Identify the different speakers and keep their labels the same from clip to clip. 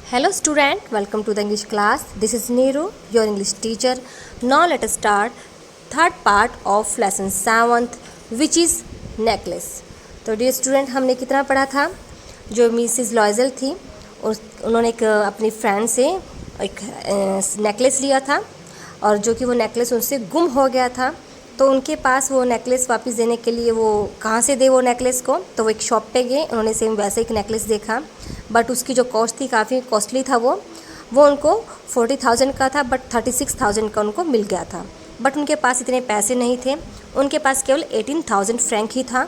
Speaker 1: Hello student, welcome to the English class. This is Neeru, your English teacher. Now let us start third part of lesson 7th which is necklace. तो dear student हमने कितना पढ़ा था। जो Mrs लॉयजल थी उन्होंने एक अपनी फ्रेंड से एक नेकलेस लिया था और जो कि वो नेकलेस उनसे गुम हो गया था। तो उनके पास वो नेकलेस वापस देने के लिए वो कहाँ से दे वो नेकलेस को, तो वो एक शॉप पे गए। उन्होंने सेम वैसे एक नेकलेस देखा बट उसकी जो कॉस्ट थी काफ़ी कॉस्टली था। वो उनको 40,000 का था बट 36,000 का उनको मिल गया था। बट उनके पास इतने पैसे नहीं थे, उनके पास केवल 18,000 फ्रैंक ही था,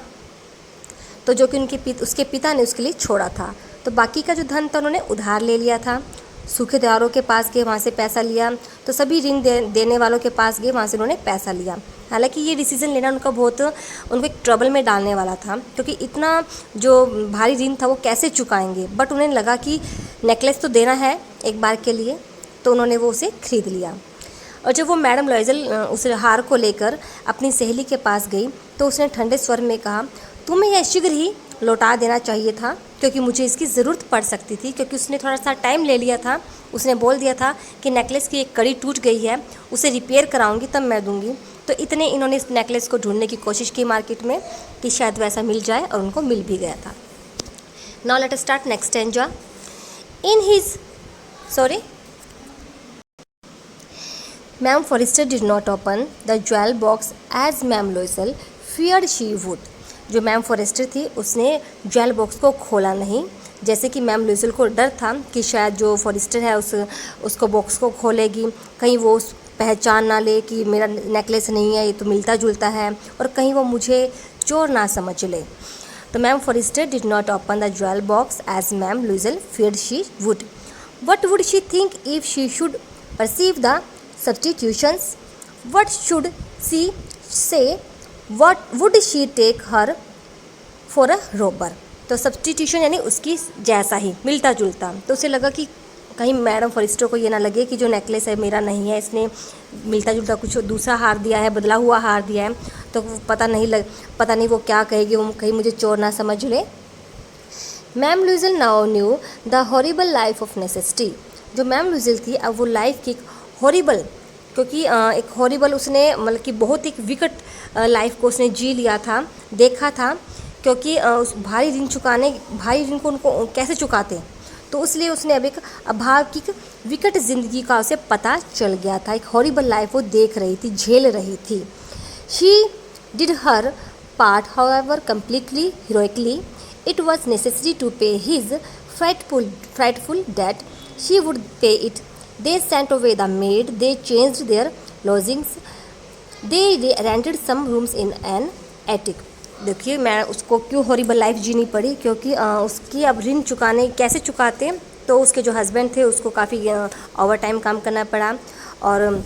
Speaker 1: तो जो कि उसके पिता ने उसके लिए छोड़ा था। तो बाकी का जो धन था उन्होंने उधार ले लिया था। सूखेदारों के पास गए, वहाँ से पैसा लिया। तो सभी ऋण देने वालों के पास गए, वहाँ से उन्होंने पैसा लिया। हालांकि ये डिसीज़न लेना उनको एक ट्रबल में डालने वाला था, क्योंकि इतना जो भारी ऋण था वो कैसे चुकाएंगे। बट उन्हें लगा कि नेकलेस तो देना है एक बार के लिए, तो उन्होंने वो उसे खरीद लिया। और जब वो मैडम लॉयजल उस हार को लेकर अपनी सहेली के पास गई तो उसने ठंडे स्वर में कहा, तुम्हें यह शीघ्र ही लौटा देना चाहिए था, क्योंकि मुझे इसकी ज़रूरत पड़ सकती थी। क्योंकि उसने थोड़ा सा टाइम ले लिया था। उसने बोल दिया था कि नेकलेस की एक कड़ी टूट गई है, उसे रिपेयर कराऊंगी तब मैं दूंगी। तो इतने इन्होंने इस नेकलेस को ढूंढने की कोशिश की मार्केट में कि शायद वैसा मिल जाए, और उनको मिल भी गया था। Now let us start next stanza. Ma'am Forrester did not open the jewel box as Ma'am Loisel feared she would. जो मैम फॉरेस्टर थी उसने ज्वेल बॉक्स को खोला नहीं, जैसे कि मैम लॉयजल को डर था कि शायद जो फॉरेस्टर है उसको बॉक्स को खोलेगी, कहीं वो उस पहचान ना ले कि मेरा नेकलेस नहीं है, ये तो मिलता जुलता है, और कहीं वो मुझे चोर ना समझ ले। तो ma'am Forestier did not open the jewel box as ma'am Loisel feared she would. What would she think if she should perceive the substitutions? What should she say? What would she take her for a robber? तो substitution यानी उसकी जैसा ही, मिलता जुलता। तो उसे लगा कि कहीं मैडम फॉरेस्टर को ये ना लगे कि जो नेकलेस है मेरा नहीं है, इसने मिलता जुलता कुछ दूसरा हार दिया है, बदला हुआ हार दिया है। तो पता नहीं वो क्या कहेगी, वो कहीं मुझे चोर ना समझ ले। Ma'am लॉयजल now new the horrible life of necessity. जो मैम लॉयजल थी अब वो लाइफ की हॉरिबल, क्योंकि एक हॉरिबल उसने मतलब कि बहुत एक विकट लाइफ को उसने जी लिया था, देखा था। क्योंकि उस भारी ऋण को उनको कैसे चुकाते, तो इसलिए उसने अब एक अभागिक विकट ज़िंदगी का उसे पता चल गया था। एक हॉरिबल लाइफ वो देख रही थी, झेल रही थी। She did her part however completely heroically. It was necessary to pay his frightful debt. She would pay it. They sent away the maid. They changed their lodgings. They rented some rooms in an attic. देखिए मैं उसको क्यों horrible life जीनी पड़ी, क्योंकि उसकी अब ऋण कैसे चुकाते। तो उसके जो हस्बैंड थे उसको काफ़ी ओवर टाइम काम करना पड़ा, और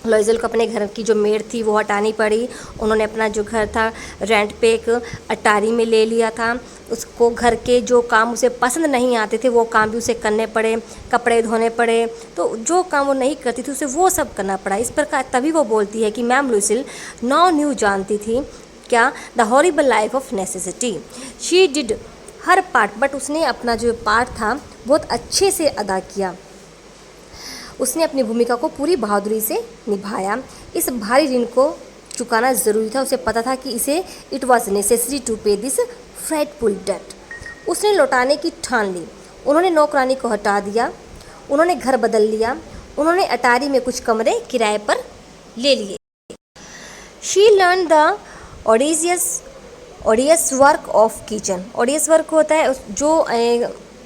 Speaker 1: लॉयजल को अपने घर की जो मेड थी वो हटानी पड़ी। उन्होंने अपना जो घर था रेंट पे एक अटारी में ले लिया था। उसको घर के जो काम उसे पसंद नहीं आते थे वो काम भी उसे करने पड़े, कपड़े धोने पड़े। तो जो काम वो नहीं करती थी उसे वो सब करना पड़ा। इस प्रकार तभी वो बोलती है कि मैम लॉयजल नाउ न्यू जानती थी क्या, the horrible life of necessity. She did her part, but उसने अपना जो पार्ट था बहुत अच्छे से अदा किया। उसने अपनी भूमिका को पूरी बहादुरी से निभाया। इस भारी ऋण को चुकाना ज़रूरी था। उसे पता था कि इट वॉज नेसेसरी टू पे दिस फ्राइटफुल डेट। उसने लौटाने की ठान ली। उन्होंने नौकरानी को हटा दिया, उन्होंने घर बदल लिया, उन्होंने अटारी में कुछ कमरे किराए पर ले लिए। She learn the ओडियस work of kitchen. ओडियस work होता है जो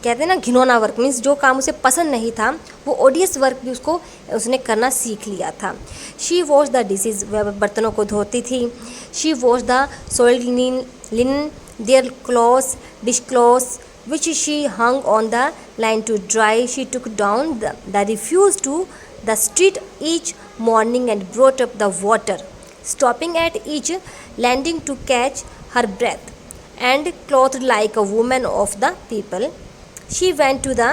Speaker 1: कहते हैं ना घिनौना वर्क, मीन्स जो काम उसे पसंद नहीं था वो ओडियस वर्क भी उसने करना सीख लिया था। शी वॉश द डिशेज, वह बर्तनों को धोती थी। She wash the soiled linen their clothes, dish clothes which she hung on the line to dry. She took down the refuse to the street each morning and brought up the water, stopping at each landing to catch her breath, and clothed like a woman of the people. She went to the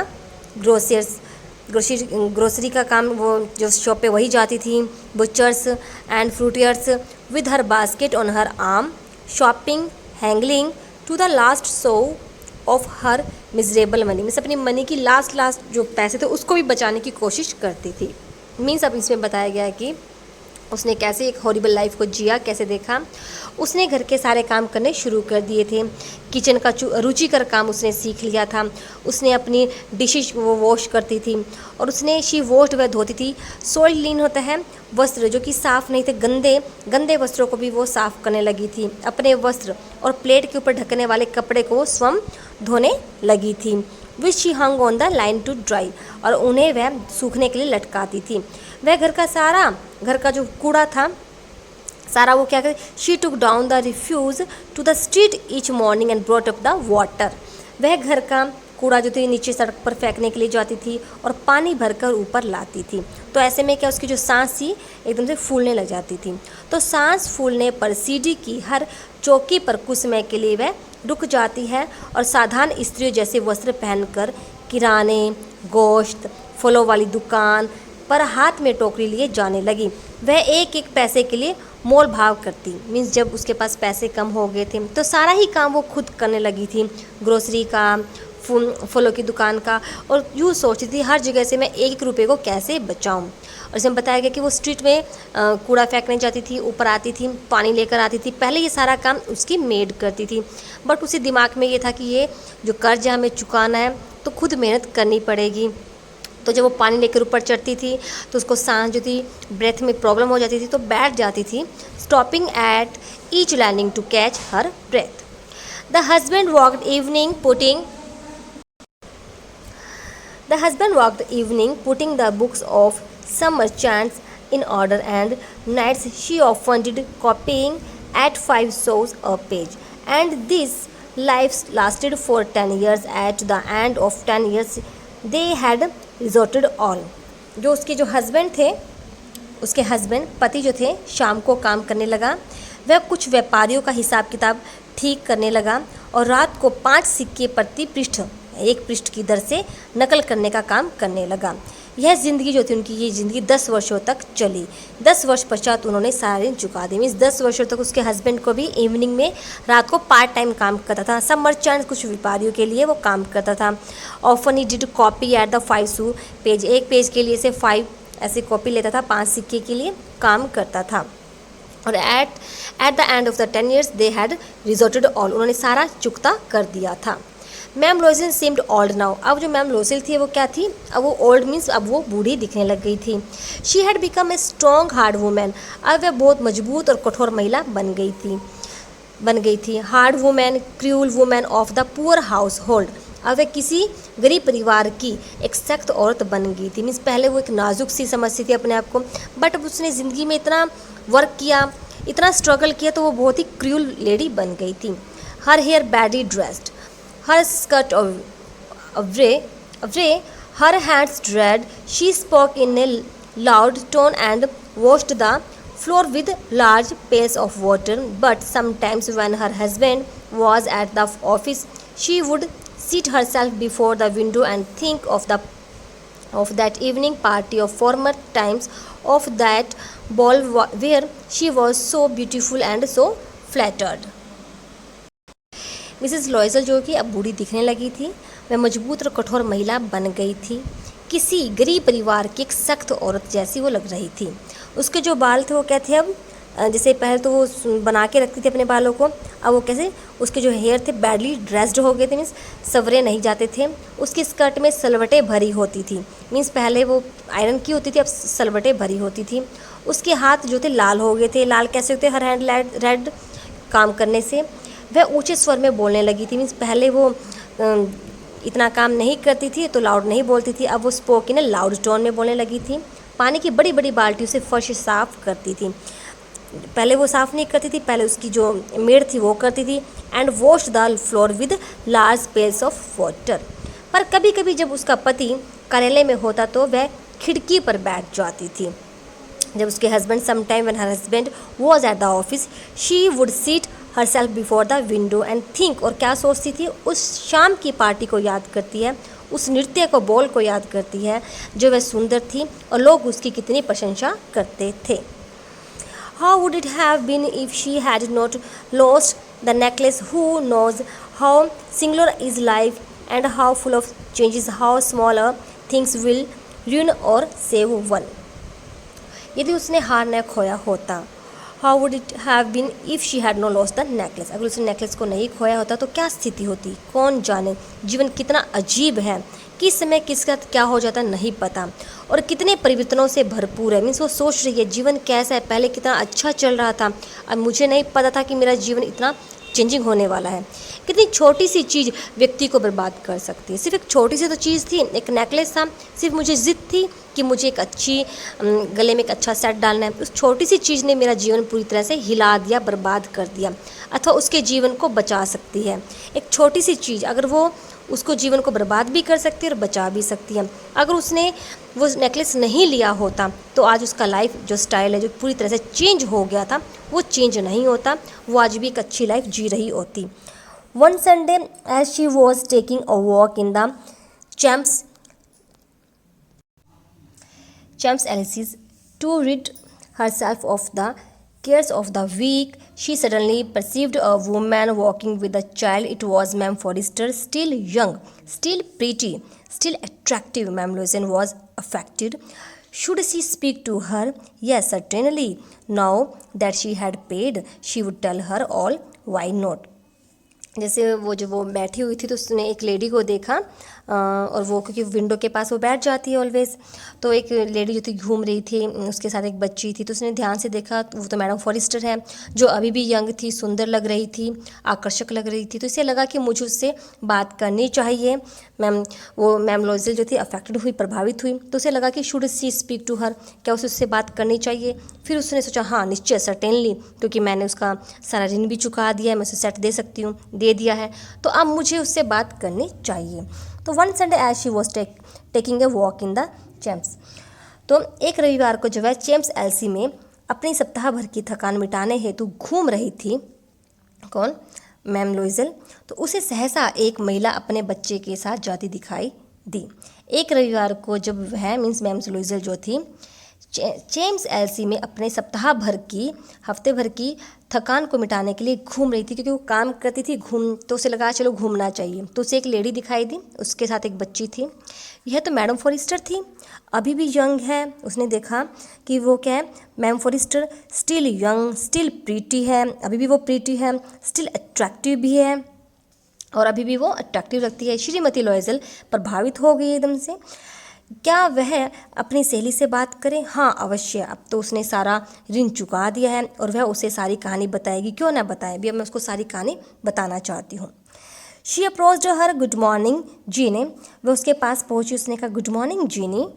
Speaker 1: grocery का काम वो जो shop पे वही जाती थी, butchers and fruiterers with her basket on her arm, shopping, haggling to the last sou of her miserable money, means अपनी money की लास्ट जो पैसे थे उसको भी बचाने की कोशिश करती थी। मीन्स अब इसमें बताया गया है कि उसने कैसे एक हॉरिबल लाइफ को जिया, कैसे देखा। उसने घर के सारे काम करने शुरू कर दिए थे, किचन का रुचिकर काम उसने सीख लिया था। उसने अपनी डिशेज वो वॉश करती थी और उसने शी वॉश्ड वह धोती थी। सोल्ड लीन होता है वस्त्र जो कि साफ़ नहीं थे, गंदे वस्त्रों को भी वो साफ़ करने लगी थी। अपने वस्त्र और प्लेट के ऊपर ढकने वाले कपड़े को स्वयं धोने लगी थी। Which she hung on the line to dry, और उन्हें वह सूखने के लिए लटकाती थी। वह घर का जो कूड़ा था सारा वो क्या करे, she took down the refuse to the street each morning and brought up the water. वह घर का कूड़ा जो थी नीचे सड़क पर फेंकने के लिए जाती थी और पानी भरकर ऊपर लाती थी। तो ऐसे में क्या उसकी जो सांस थी एकदम से फूलने लग जाती थी। तो सांस फूलने पर सीढ़ी की हर चौकी पर कुछ समय के लिए वह रुक जाती है और साधारण स्त्रियों जैसे वस्त्र पहनकर किराने, गोश्त, फलों वाली दुकान पर हाथ में टोकरी लिए जाने लगी। वह एक एक पैसे के लिए मोल भाव करती, मीन्स जब उसके पास पैसे कम हो गए थे तो सारा ही काम वो खुद करने लगी थी, ग्रोसरी का, फलों की दुकान का, और यूँ सोचती थी हर जगह से मैं एक रुपये को कैसे बचाऊं। और इसमें बताया गया कि वो स्ट्रीट में कूड़ा फेंकने जाती थी, ऊपर आती थी, पानी लेकर आती थी। पहले ये सारा काम उसकी मेड करती थी, बट उसी दिमाग में ये था कि ये जो कर्ज हमें चुकाना है तो खुद मेहनत करनी पड़ेगी। तो जब वो पानी लेकर ऊपर चढ़ती थी तो उसको सांस जो थी, ब्रेथ में प्रॉब्लम हो जाती थी तो बैठ जाती थी, stopping at each landing to catch her breath. The husband walked evening putting the books of some merchants in order, and nights she often did copying at 5 sous a page. And this life lasted for 10 years. At the end of 10 years they had resorted all. जो उसके जो husband थे, उसके husband पति जो थे, शाम को काम करने लगा। वह कुछ व्यापारियों का हिसाब किताब ठीक करने लगा और रात को 5 सिक्के प्रति पृष्ठ, एक पृष्ठ की दर से नकल करने का काम करने लगा। यह ज़िंदगी जो थी उनकी, ये ज़िंदगी 10 वर्षों तक चली। 10 वर्ष पश्चात उन्होंने सारे ऋण चुका दिए। मीन्स 10 वर्षों तक उसके हस्बैंड को भी इवनिंग में रात को पार्ट टाइम काम करता था। सब मर्चेंट, कुछ व्यापारियों के लिए वो काम करता था। Often he did copy at the 5 sou page, एक पेज के लिए से 5 ऐसे कॉपी लेता था, 5 सिक्के के लिए काम करता था। और at the end of the 10 years they had resorted all, उन्होंने सारा चुकता कर दिया था। मैम लोइसिल सीम्ड ओल्ड नाउ, अब जो मैम लोइसिल थी वो क्या थी, अब वो ओल्ड मीन्स अब वो बूढ़ी दिखने लग गई थी। She had become a strong hard women, अब वह बहुत मजबूत और कठोर महिला बन गई थी। Hard women, cruel women of the poor house hold, अब वह किसी गरीब परिवार की एक सख्त औरत बन गई थी। मीन्स पहले वो एक नाजुक सी समझती थी अपने आप को, बट अब उसने ज़िंदगी में इतना वर्क किया, इतना स्ट्रगल किया, तो वो बहुत ही क्रूअल लेडी बन गई थी। Her hair badly dressed, her skirt awry, her hands dread. She spoke in a loud tone and washed the floor with large pails of water. But sometimes when her husband was at the office, she would seat herself before the window and think of that evening party of former times, of that ball where she was so beautiful and so flattered. Mrs Loisel जो कि अब बूढ़ी दिखने लगी थी, वह मजबूत और कठोर महिला बन गई थी। किसी गरीब परिवार की एक सख्त औरत जैसी वो लग रही थी। उसके जो बाल थे वो क्या थे, अब जैसे पहले तो वो बना के रखती थी अपने बालों को, अब वो कैसे उसके जो हेयर थे बैडली ड्रेस्ड हो गए थे, मीन्स सवरे नहीं जाते थे। उसकी स्कर्ट में सलवटें भरी होती थी, मीन्स पहले वो आयरन की होती थी, अब सलवटें भरी होती थी। उसके हाथ जो थे लाल हो गए थे। लाल कैसे होते, हर हैंड रेड काम करने से। वह ऊंचे स्वर में बोलने लगी थी, मीन्स पहले वो इतना काम नहीं करती थी तो लाउड नहीं बोलती थी, अब वो स्पोक इन लाउड टोन में बोलने लगी थी। पानी की बड़ी बड़ी बाल्टियों से फर्श साफ़ करती थी। पहले वो साफ़ नहीं करती थी, पहले उसकी जो मेड थी वो करती थी। And wash the floor with large pails of water. पर कभी कभी जब उसका पति कार्यालय में होता तो वह खिड़की पर बैठ जाती थी। जब उसके husband sometime when her husband was at the office, she would seat herself before the window and think, और क्या सोचती थी, उस शाम की पार्टी को याद करती है, उस नृत्य को, बॉल को याद करती है जो वह सुंदर थी और लोग उसकी कितनी प्रशंसा करते थे। How would it have been if she had not lost the necklace? Who knows how singular is life and how full of changes, how small things will ruin or save one. यदि उसने हार न खोया होता, how would it have been if she had no lost the necklace, अगर उसने necklace को नहीं खोया होता तो क्या स्थिति होती, कौन जाने। जीवन कितना अजीब है, किस समय किसका क्या हो जाता नहीं पता, और कितने परिवर्तनों से भरपूर है। मीन्स वो सोच रही है जीवन कैसा है, पहले कितना अच्छा चल रहा था, अब मुझे नहीं पता था कि मेरा जीवन इतना चेंजिंग होने वाला है। कितनी छोटी सी चीज़ व्यक्ति को बर्बाद कर सकती है। सिर्फ एक छोटी सी तो चीज़ थी, एक नेकलेस था, सिर्फ मुझे जिद थी कि मुझे एक अच्छी गले में एक अच्छा सेट डालना है। उस छोटी सी चीज़ ने मेरा जीवन पूरी तरह से हिला दिया, बर्बाद कर दिया, अथवा उसके जीवन को बचा सकती है। एक छोटी सी चीज़ अगर वो उसको जीवन को बर्बाद भी कर सकती है और बचा भी सकती है। अगर उसने वो नेकलेस नहीं लिया होता तो आज उसका लाइफ जो स्टाइल है जो पूरी तरह से चेंज हो गया था वो चेंज नहीं होता, वो आज भी एक अच्छी लाइफ जी रही होती। One Sunday as she was taking a walk in the Champs Elysees to rid herself of the cares of the week, she suddenly perceived a woman walking with a child. It was Ma'am Forrester, still young, still pretty, still attractive. Ma'am Loisel was affected. Should she speak to her? Yes, certainly. Now that she had paid, she would tell her all. Why not? जैसे वो बैठी हुई थी तो उसने एक lady को देखा, और वो क्योंकि विंडो के पास वो बैठ जाती है ऑलवेज, तो एक लेडी जो थी घूम रही थी, उसके साथ एक बच्ची थी, तो उसने ध्यान से देखा तो वो तो मैडम फॉरेस्टर है जो अभी भी यंग थी, सुंदर लग रही थी, आकर्षक लग रही थी। तो इसे लगा कि मुझे उससे बात करनी चाहिए। मैम लोइजल जो थी अफेक्टेड हुई, प्रभावित हुई, तो उसे लगा कि should she speak to her, क्या उसे उससे बात करनी चाहिए। फिर उसने सोचा हाँ निश्चय, सर्टेनली, क्योंकि मैंने उसका सारा ऋण भी चुका दिया है, मैं उसे सेट दे सकती हूँ, दे दिया है, तो अब मुझे उससे बात करनी चाहिए। तो one Sunday as she was taking a walk in the Champs, तो एक रविवार को जो है चैम्प्स एल्सी में अपनी सप्ताह भर की थकान मिटाने हेतु घूम रही थी। कौन? मैम लोइजल। तो उसे सहसा एक महिला अपने बच्चे के साथ जाती दिखाई दी। एक रविवार को जब वह मीन्स मैम लोइजल जो थी चैम्प्स एल्सी में अपने सप्ताह भर की हफ्ते भर की थकान को मिटाने के लिए घूम रही थी, क्योंकि वो काम करती थी तो उसे लगा चलो घूमना चाहिए। तो उसे एक लेडी दिखाई दी, उसके साथ एक बच्ची थी। यह तो मैडम फॉरेस्टर थी, अभी भी यंग है। उसने देखा कि वो क्या है, ma'am Forestier still young, still pretty है, अभी भी वो प्रीटी है, स्टिल अट्रैक्टिव भी है, और अभी भी वो अट्रैक्टिव लगती है। श्रीमती लोइजल प्रभावित हो गई एकदम से। क्या वह अपनी सहेली से बात करें? हाँ अवश्य, अब तो उसने सारा ऋण चुका दिया है और वह उसे सारी कहानी बताएगी, क्यों ना बताए भी, अब मैं उसको सारी कहानी बताना चाहती हूँ। She approached her, good morning Jeanne, वह उसके पास पहुंची, उसने कहा good morning Jeanne.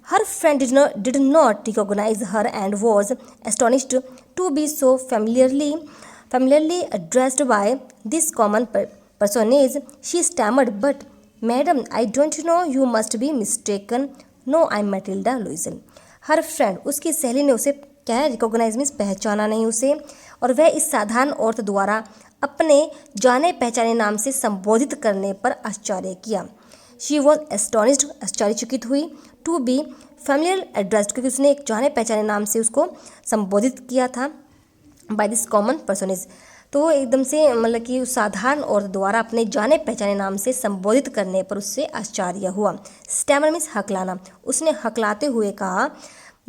Speaker 1: Her friend did not recognize her and was astonished to be so familiarly addressed by this common personage. She stammered, but Madam, I don't know, you must be mistaken. No, I'm Matilda Loisel. Her friend, उसकी सहेली ने उसे क्या है, recognise means पहचाना नहीं उसे, और वह इस साधारण औरत द्वारा अपने जाने पहचाने नाम से संबोधित करने पर आश्चर्य किया। शी वॉज एस्टॉनिश्ड, आश्चर्यचकित हुई, टू बी फैमिलियर एड्रेस्ड, क्योंकि उसने एक जाने पहचाने नाम से उसको संबोधित किया था, बाय दिस कॉमन पर्सनेज। तो एकदम से मतलब कि उस साधारण औरत द्वारा अपने जाने पहचाने नाम से संबोधित करने पर उससे आश्चर्य हुआ। स्टैमर मीन्स हकलाना, उसने हकलाते हुए कहा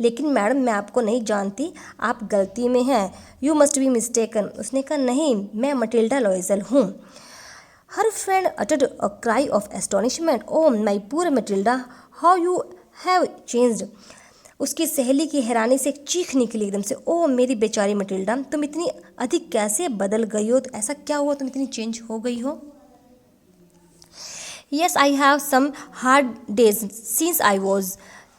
Speaker 1: लेकिन मैडम मैं आपको नहीं जानती, आप गलती में हैं। यू मस्ट बी मिस्टेकन, उसने कहा नहीं मैं मटिल्डा लॉइजल हूँ। Her friend uttered a cry of astonishment, oh my poor Mathilde, how you have changed. उसकी सहेली की हैरानी से एक चीख निकली एकदम से, ओ मेरी बेचारी मटिल्डा, तुम इतनी अधिक कैसे बदल गई हो, तो ऐसा क्या हुआ तुम इतनी चेंज हो गई हो। Yes I have some hard days since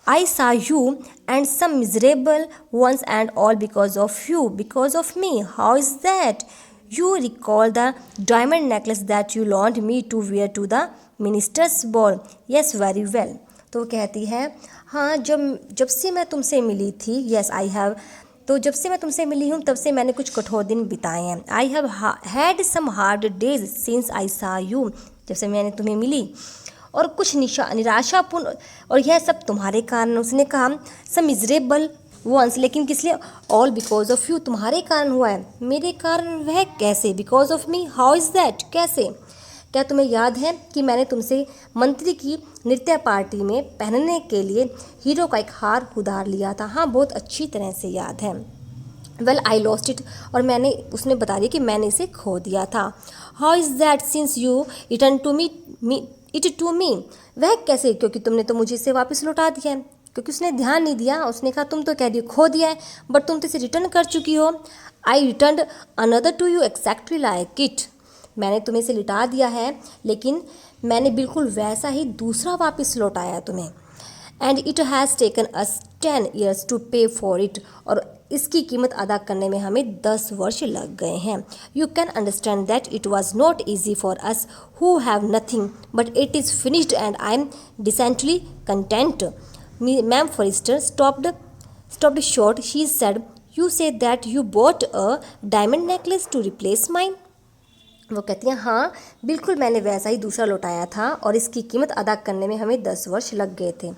Speaker 1: I saw you, and some miserable ones, and all because of you, because of me. How is that? You recall the diamond necklace that you loaned me to wear to the minister's ball? Yes, very well. तो कहती है हाँ जब से मैं तुमसे मिली थी, yes I have, तो जब से मैं तुमसे मिली हूँ तब से मैंने कुछ कठोर दिन बिताए हैं। I have had some hard days since I saw you, जब से मैंने तुम्हें मिली, और कुछ निराशापूर्ण, और यह सब तुम्हारे कारण। उसने कहा सम मिजरेबल वंस, लेकिन किस लिए? ऑल बिकॉज ऑफ यू, तुम्हारे कारण हुआ है। मेरे कारण? वह कैसे? Because of me, how is that, कैसे? क्या तुम्हें याद है कि मैंने तुमसे मंत्री की नृत्य पार्टी में पहनने के लिए हीरो का एक हार उधार लिया था? हाँ, बहुत अच्छी तरह से याद है। वेल आई लॉस्ट इट, और मैंने, उसने बता दिया कि मैंने इसे खो दिया था। How is that since you return to me, वह कैसे? क्योंकि तुमने तो मुझे इसे वापस लौटा दिया है। क्योंकि उसने ध्यान नहीं दिया, उसने कहा तुम तो कह रही हो खो दिया है, बट तुम तो इसे रिटर्न कर चुकी हो। I return another to you exactly like it, मैंने तुम्हें इसे लौटा दिया है, लेकिन मैंने बिल्कुल वैसा ही दूसरा वापस लौटाया तुम्हें। And it has taken us 10 years to pay for it, और इसकी कीमत अदा करने में हमें 10 वर्ष लग गए हैं। You can understand that it was not easy for us who have nothing, but it is finished and I am decently content. Ma'am Forestier stopped short. She said, you said that you bought a diamond necklace to replace mine. वो कहती हैं हाँ बिल्कुल, मैंने वैसा ही दूसरा लौटाया था और इसकी कीमत अदा करने में हमें 10 वर्ष लग गए थे।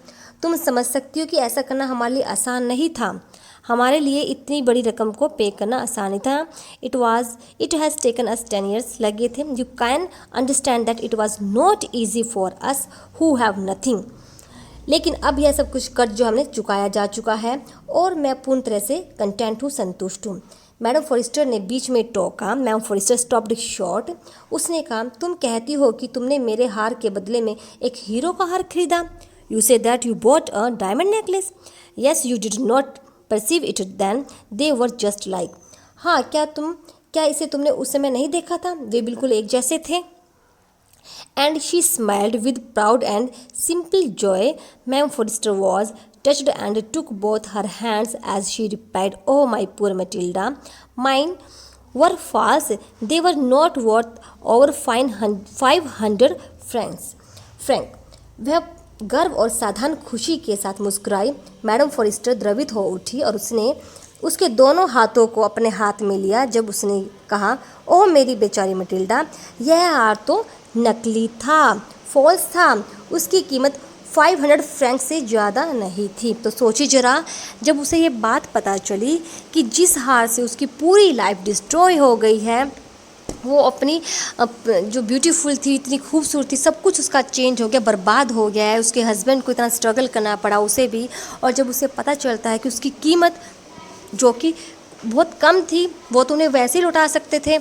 Speaker 1: तुम समझ सकती हो कि ऐसा करना हमारे लिए आसान नहीं था। हमारे लिए इतनी बड़ी रकम को पे करना आसान नहीं था। It has taken us 10 years लगे थे। You can understand that it was not easy for us who have nothing. लेकिन अब यह सब कुछ कर्ज जो हमने चुकाया जा चुका है और मैं पूर्ण तरह से कंटेंट हूँ, संतुष्ट हूँ। मैडम फॉरेस्टर ने बीच में टोका। Ma'am Forestier stopped short. उसने कहा तुम कहती हो कि तुमने मेरे हार के बदले में एक हीरो का हार खरीदा। You say that you bought a diamond necklace. Yes you did not perceive it then, they were just like. हाँ, क्या इसे तुमने उस समय नहीं देखा था? वे बिल्कुल एक जैसे थे। And she smiled with proud and simple joy. Ma'am Forrester was touched and took both her hands as she replied, "Oh, my poor Matilda, mine were false. They were not worth over 500 franc." वह गर्व और साधारण खुशी के साथ मुस्कुराई। Madam forester द्रवित हो उठी और उसने उसके दोनों हाथों को अपने हाथ में लिया जब उसने कहा, ओह मेरी बेचारी मटिल्डा, यह हार तो नकली था, फॉल्स था। उसकी कीमत 500 फ्रैंक से ज़्यादा नहीं थी। तो सोचिए जरा, जब उसे ये बात पता चली कि जिस हार से उसकी पूरी लाइफ डिस्ट्रॉय हो गई है, वो अपनी जो ब्यूटीफुल थी, इतनी खूबसूरत थी, सब कुछ उसका चेंज हो गया, बर्बाद हो गया है। उसके हस्बैंड को इतना स्ट्रगल करना पड़ा उसे भी, और जब उसे पता चलता है कि उसकी कीमत जो कि बहुत कम थी वो तो उन्हें वैसे ही लौटा सकते थे,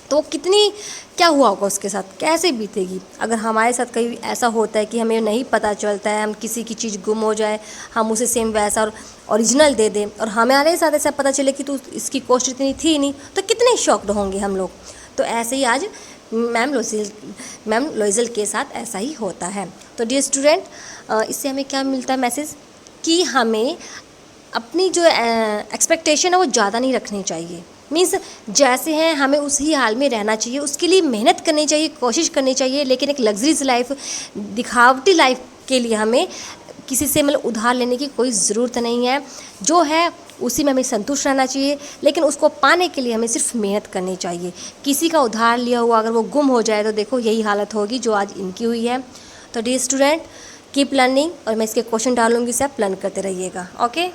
Speaker 1: तो कितनी क्या हुआ होगा उसके साथ, कैसे बीतेगी। अगर हमारे साथ कहीं ऐसा होता है कि हमें नहीं पता चलता है, हम किसी की चीज़ गुम हो जाए, हम उसे सेम वैसा और ओरिजिनल दे दें, और हमारे साथ ऐसा पता चले कि तो इसकी कॉस्ट इतनी थी नहीं, तो कितने शॉक्ड होंगे हम लोग। तो ऐसे ही आज मैम लोइजल के साथ ऐसा ही होता है। तो डियर स्टूडेंट, इससे हमें क्या मिलता है मैसेज, कि हमें अपनी जो एक्सपेक्टेशन है वो ज़्यादा नहीं रखनी चाहिए। मीन्स जैसे हैं हमें उसी हाल में रहना चाहिए, उसके लिए मेहनत करनी चाहिए, कोशिश करनी चाहिए, लेकिन एक लग्जरीज लाइफ, दिखावटी लाइफ के लिए हमें किसी से मतलब उधार लेने की कोई ज़रूरत नहीं है। जो है उसी में हमें संतुष्ट रहना चाहिए, लेकिन उसको पाने के लिए हमें सिर्फ मेहनत करनी चाहिए। किसी का उधार लिया हुआ अगर वो गुम हो जाए तो देखो यही हालत होगी जो आज इनकी हुई है। तो डियर स्टूडेंट, कीप लर्निंग, और मैं इसके क्वेश्चन डालूंगी, इसे आप लर्न करते रहिएगा। ओके।